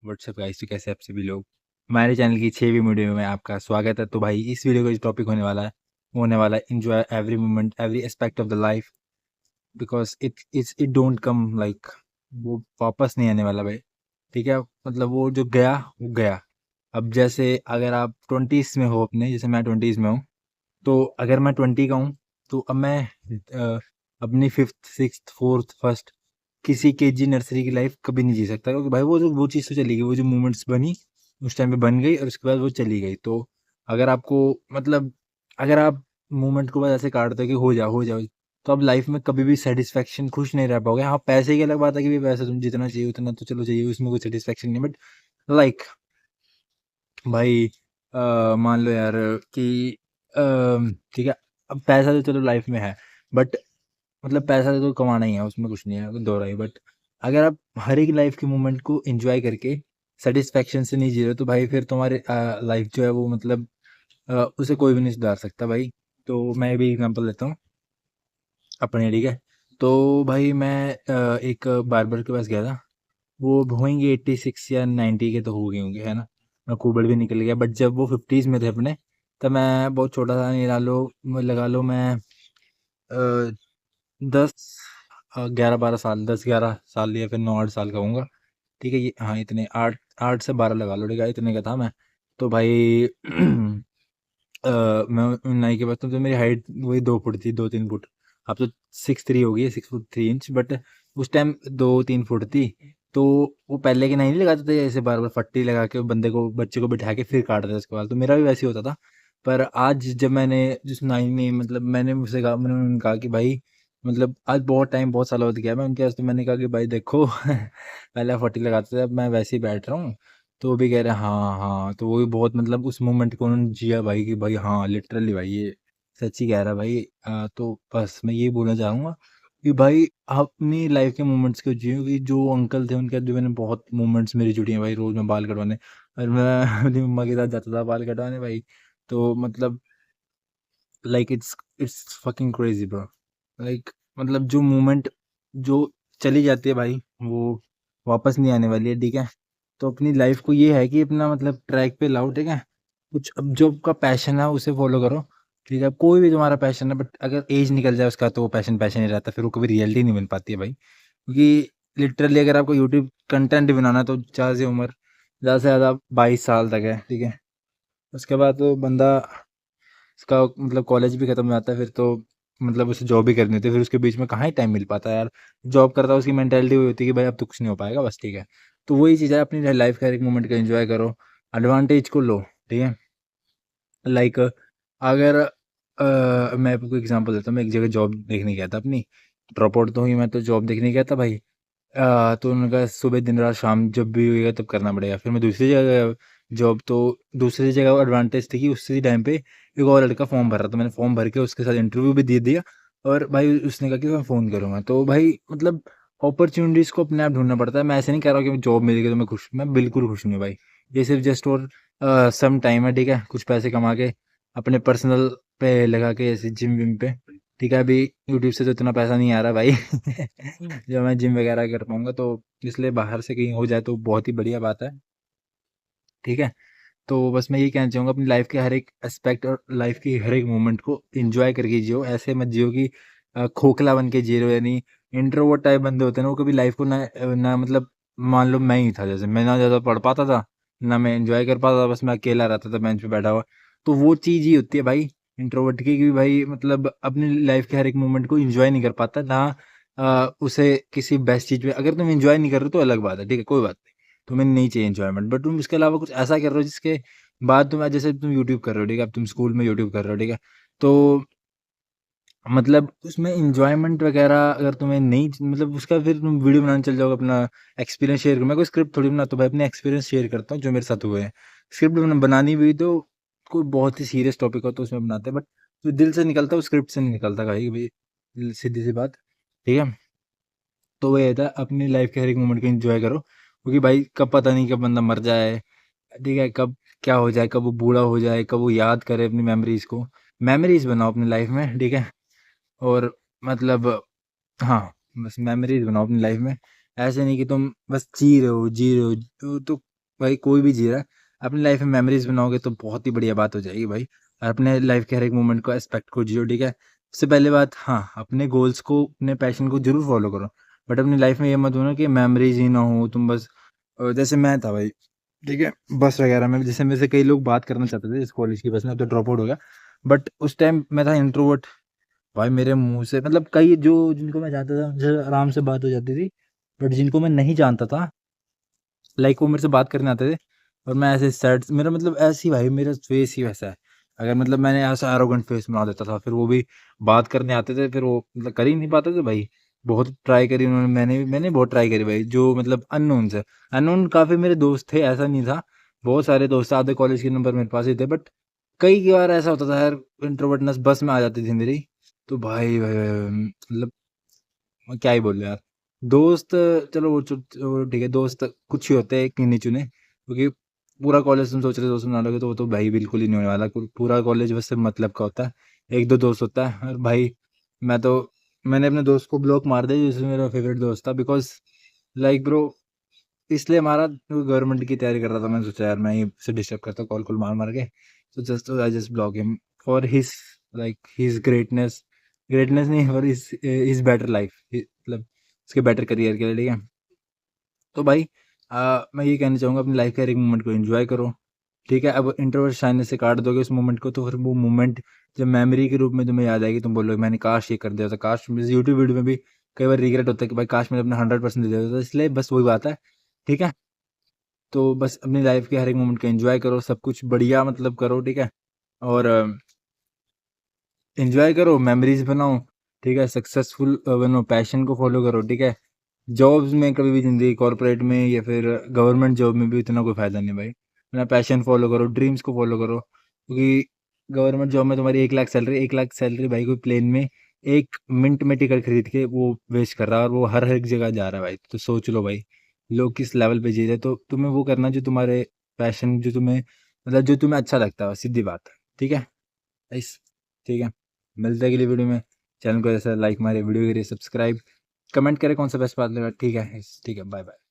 WhatsApp guys, तो कैसे आप सभी लोग। हमारे चैनल की 6वीं वीडियो में आपका स्वागत है। तो भाई इस वीडियो का जो टॉपिक होने वाला है enjoy every moment every aspect of the life, because it don't come like, वो वापस नहीं आने वाला भाई। ठीक है, मतलब वो जो गया वो गया। अब जैसे अगर आप ट्वेंटीज में हो अपने, जैसे मैं ट्वेंटीज में हूँ, तो अगर मैं 20 का हूँ तो अब मैं अपनी फिफ्थ सिक्स्थ फोर्थ फर्स्ट किसी केजी नर्सरी की लाइफ कभी नहीं जी सकता, क्योंकि भाई वो चीज़ तो चली गई, वो जो मोमेंट्स बनी उस टाइम पे बन गई और उसके बाद वो चली गई। तो अगर आपको मतलब अगर आप मोमेंट को बस ऐसे काटते हो कि हो जाओ, तो आप लाइफ में कभी भी सेटिस्फेक्शन खुश नहीं रह पाओगे। हाँ, पैसे की अलग बात है कि भी पैसे तुम जितना चाहिए उतना तो चलो चाहिए, उसमें कोई सेटिस्फेक्शन नहीं, बट लाइक भाई मान लो यार कि ठीक है, अब पैसा तो चलो लाइफ में है, बट मतलब पैसा तो कमाना ही है, उसमें कुछ नहीं है दो राय। बट अगर आप हर एक लाइफ के मोमेंट को एंजॉय करके सेटिस्फेक्शन से नहीं जी रहे हो, तो भाई फिर तुम्हारे लाइफ जो है वो मतलब उसे कोई भी नहीं सुधार सकता भाई। तो मैं भी एग्जांपल देता हूँ अपने, ठीक है। तो भाई मैं एक बार्बर के पास गया था। वो होंगे 86 या 90 के तो हो गए होंगे, है ना। मैं कुबड़ भी निकल गया, बट जब वो 50s में थे अपने, तब मैं बहुत छोटा था, नहीं लगा लो मैं 10 11 12 साल, 10 11 साल या फिर 9 8 साल का होऊंगा। ठीक है, ये हाँ इतने 8 8 से 12 लगा लो, ठीक है, इतने का था मैं। तो भाई मैं नाई के पास, तो मेरी हाइट वही 2 फुट थी, 2 3 फुट। अब तो 6'3" हो गई है, 6 फुट 3 इंच, बट उस टाइम 2 3 फुट थी। तो वो पहले के नाई नहीं लगाते थे, ऐसे बार बार पट्टी लगा के बंदे को, बच्चे को बिठा के फिर काटते थे उसके बाल, तो मेरा भी वैसे ही होता था। पर आज जब मैंने जिस नाई ने मतलब मैंने मुझसे कहा, मैंने उन्होंने कहा कि भाई मतलब आज बहुत टाइम बहुत साल हो गया मैं उनके पास, तो मैंने कहा कि भाई देखो पहले आप पट्टी लगाते थे, अब मैं वैसे ही बैठ रहा हूँ। तो वो भी कह रहे हैं हाँ हाँ, तो वो भी बहुत मतलब उस मोमेंट को उन्होंने जिया भाई, कि भाई हाँ लिटरली भाई ये सच्ची कह रहा है भाई। तो बस मैं ये बोलना चाहूँगा कि भाई आप अपनी लाइफ के मोमेंट्स को जियो, कि जो अंकल थे उनके साथ जो मैंने बहुत मोमेंट्स मेरी जुड़ी हैं भाई, रोज मैं बाल कटवाने और मैं अपनी मम्मा के साथ जाता था बाल कटवाने भाई। तो मतलब like it's fucking crazy bro. Like मतलब जो मोमेंट जो चली जाती है भाई, वो वापस नहीं आने वाली है, ठीक है। तो अपनी लाइफ को ये है कि अपना मतलब ट्रैक पे लाओ, ठीक है। कुछ अब जो आपका पैशन है उसे फॉलो करो, ठीक है। कोई भी तुम्हारा पैशन है, बट अगर एज निकल जाए उसका तो वो पैशन पैशन ही रहता है, फिर वो कभी रियलिटी नहीं बन पाती है भाई। क्योंकि लिटरली अगर आपको यूट्यूब कंटेंट बनाना है तो ज़्यादा से ज़्यादा 22 साल तक है, ठीक है। उसके बाद तो बंदा उसका मतलब कॉलेज भी खत्म हो जाता है, फिर तो मतलब उसे जॉब भी करनी होती है, फिर उसके बीच में कहाँ ही टाइम मिल पाता है यार। जॉब करता है उसकी मेंटेलिटी वही होती है कि भाई अब तो कुछ नहीं हो पाएगा बस, ठीक है। तो वही चीज़ है, अपनी लाइफ का हर एक मोमेंट का एंजॉय करो, एडवांटेज को लो, ठीक है। लाइक अगर मैं आपको एग्जांपल देता हूँ, मैं एक जगह जॉब देखने गया था अपनी, ड्रॉप आउट तो हुई, मैं तो जॉब देखने गया था भाई। तो उन्होंने कहा सुबह दिन रात शाम जब भी होएगा तब करना पड़ेगा। फिर मैं दूसरी जगह गया जॉब, तो दूसरी जगह एडवांटेज थी कि उसी टाइम पे एक और लड़का फॉर्म भर रहा था, मैंने फॉर्म भर के उसके साथ इंटरव्यू भी दे दिया। और भाई उसने कहा कि मैं फ़ोन करूँगा, तो भाई मतलब अपॉर्चुनिटीज़ को अपने आप ढूंढना पड़ता है। मैं ऐसे नहीं कह रहा हूँ कि जॉब मिल गई तो मैं खुश, मैं बिल्कुल खुश नहीं हूँ भाई। ये सिर्फ जस्ट और सम टाइम है, ठीक है, कुछ पैसे कमा के अपने पर्सनल पे लगा के, ऐसे जिम विम पे, ठीक है। अभी यूट्यूब से तो इतना पैसा नहीं आ रहा भाई जो मैं जिम वगैरह कर पाऊंगा, तो इसलिए बाहर से कहीं हो जाए तो बहुत ही बढ़िया बात है, ठीक है। तो बस मैं यही कहना चाहूँगा, अपनी लाइफ के हर एक एस्पेक्ट और लाइफ की हर एक मोमेंट को एंजॉय करके जियो, ऐसे मत जियो कि खोखला बन के जी रहे हो। यानी इंट्रोवर्ट टाइप बंदे होते हैं ना, वो कभी लाइफ को ना मतलब, मान लो मैं ही था, जैसे मैं ना ज़्यादा पढ़ पाता था ना मैं एंजॉय कर पाता था, बस मैं अकेला रहता था बेंच पे बैठा हुआ। तो वो चीज़ ही होती है भाई इंट्रोवर्ट की, कि भाई मतलब अपनी लाइफ के हर एक मोमेंट को एंजॉय नहीं कर पाता ना। उसे किसी बेस्ट चीज़ में अगर तुम एंजॉय नहीं कर रहे हो तो अलग बात है, ठीक है, कोई बात नहीं, तुम्हें नहीं चाहिए एंजॉयमेंट, बट तुम इसके अलावा कुछ ऐसा कर रहे हो जिसके बाद तुम, जैसे तुम यूट्यूब कर रहे हो, ठीक है, अब तुम स्कूल में यूट्यूब कर रहे हो, ठीक है। तो मतलब उसमें एन्जॉयमेंट वगैरह अगर तुम्हें नहीं मतलब उसका, फिर तुम वीडियो बनाने चल जाओगे, अपना एक्सपीरियंस शेयर करो। मैं कोई स्क्रिप्ट थोड़ी बनाता हूँ भाई, अपने एक्सपीरियंस शेयर करता हूँ जो मेरे साथ हुए हैं। स्क्रिप्ट बनानी भी तो कोई बहुत ही सीरियस टॉपिक हो तो उसमें बनाते हैं, बट जो दिल से निकलता है वो स्क्रिप्ट से नहीं निकलता भाई भाई, सीधी सी बात, ठीक है। तो वो ये था, अपनी लाइफ के हर एक मोमेंट को एंजॉय करो, क्योंकि भाई कब पता नहीं कब बंदा मर जाए, ठीक है, कब क्या हो जाए, कब वो बूढ़ा हो जाए, कब वो याद करे अपनी मेमोरीज को। मेमोरीज बनाओ अपनी लाइफ में, ठीक है। और मतलब हाँ, बस मेमोरीज बनाओ अपनी लाइफ में। ऐसे नहीं कि तुम बस जी रहे हो, तो भाई कोई भी जी रहा है, अपनी लाइफ में मेमोरीज बनाओगे तो बहुत ही बढ़िया बात हो जाएगी भाई। और अपने लाइफ के हर एक मोमेंट को एस्पेक्ट को जियो, ठीक है। सबसे पहले बात, हाँ, अपने गोल्स को, अपने पैशन को जरूर फॉलो करो, बट अपनी लाइफ में ये मत होना कि मेमोरीज ही ना हो, तुम बस जैसे मैं था भाई, ठीक है, बस वगैरह में जैसे मेरे से कई लोग बात करना चाहते थे इस कॉलेज की बस में, अब तो ड्रॉप आउट हो गया, बट उस टाइम मैं था इंट्रोवर्ट। भाई मेरे मुंह से मतलब कई जो जिनको मैं जानता था उनसे आराम से बात हो जाती थी, बट जिनको मैं नहीं जानता था, लाइक वो मेरे से बात करने आते थे और मैं ऐसे सैड, मेरा मतलब ऐसी भाई मेरा फेस ही वैसा है, अगर मतलब मैंने ऐसा एरोगेंट फेस बना देता था, फिर वो भी बात करने आते थे, फिर वो मतलब कर ही नहीं पाते थे भाई। बहुत ट्राई करी उन्होंने, मैंने बहुत ट्राई करी भाई, जो मतलब अननोन से, अननोन काफ़ी मेरे दोस्त थे, ऐसा नहीं था, बहुत सारे दोस्त आधे कॉलेज के नंबर मेरे पास ही थे, बट कई बार ऐसा होता था यार, इंट्रोवर्टनेस बस में आ जाती थी मेरी, तो भाई मतलब मैं क्या ही बोल यार। दोस्त, चलो वो ठीक है, दोस्त कुछ ही होते हैं, गिने चुने, क्योंकि पूरा कॉलेज तुम सोच रहे हो दोस्त बना लोगे तो वो तो भाई बिल्कुल ही नहीं होने वाला, पूरा कॉलेज बस सिर्फ मतलब का होता है, एक दो दोस्त होता है। और भाई मैं तो, मैंने अपने दोस्त को ब्लॉक मार दिया जिसमें मेरा फेवरेट दोस्त था, बिकॉज लाइक ब्रो, इसलिए हमारा गवर्नमेंट की तैयारी कर रहा था, मैंने सोचा यार मैं ही उसे डिस्टर्ब करता हूँ कॉल कॉल मार मार के, तो just I just block him for his, like his greatness, greatness नहीं, फॉर हिज बेटर लाइफ, मतलब उसके बेटर करियर के लिए, ठीक है। तो भाई मैं ये कहना चाहूँगा, अपनी लाइफ के हर एक मोमेंट को एंजॉय करो, ठीक है। अब इंट्रोवर्ट शाइनेस से काट दोगे उस मोमेंट को, तो फिर वो मोमेंट जब मेमोरी के रूप में तुम्हें याद आएगी, तुम बोलोगे मैंने काश ये कर दिया था, काश, यूट्यूब वीडियो में भी कई बार रिग्रेट होता है कि भाई काश मैंने अपना 100% दे दिया था, इसलिए बस वही बात है, ठीक है। तो बस अपनी लाइफ के हर एक मोमेंट को एंजॉय करो, सब कुछ बढ़िया मतलब करो, ठीक है। और एंजॉय करो, मेमोरीज बनाओ, ठीक है, सक्सेसफुल बनो, पैशन को फॉलो करो, ठीक है। जॉब्स में कभी भी ज़िंदगी कॉर्पोरेट में या फिर गवर्नमेंट जॉब में भी इतना कोई फ़ायदा नहीं भाई, अपना पैशन फॉलो करो, ड्रीम्स को फॉलो करो, क्योंकि गवर्नमेंट जॉब में तुम्हारी 1 लाख सैलरी, 1 लाख सैलरी भाई कोई प्लेन में 1 मिनट में टिकट खरीद के वो वेस्ट कर रहा है, और वो हर एक जगह जा रहा है भाई, तो सोच लो भाई लोग किस लेवल पे जी रहे हैं। तो तुम्हें वो करना जो तुम्हारे पैशन, जो तुम्हें मतलब जो तुम्हें अच्छा लगता है, सीधी बात है, ठीक है। इस ठीक है, मिलते हैं अगली वीडियो में। चैनल को जैसा लाइक मारे, वीडियो करिए सब्सक्राइब, कमेंट करें कौन सा बेस्ट पार्ट लगा, ठीक है, ठीक है, बाय बाय।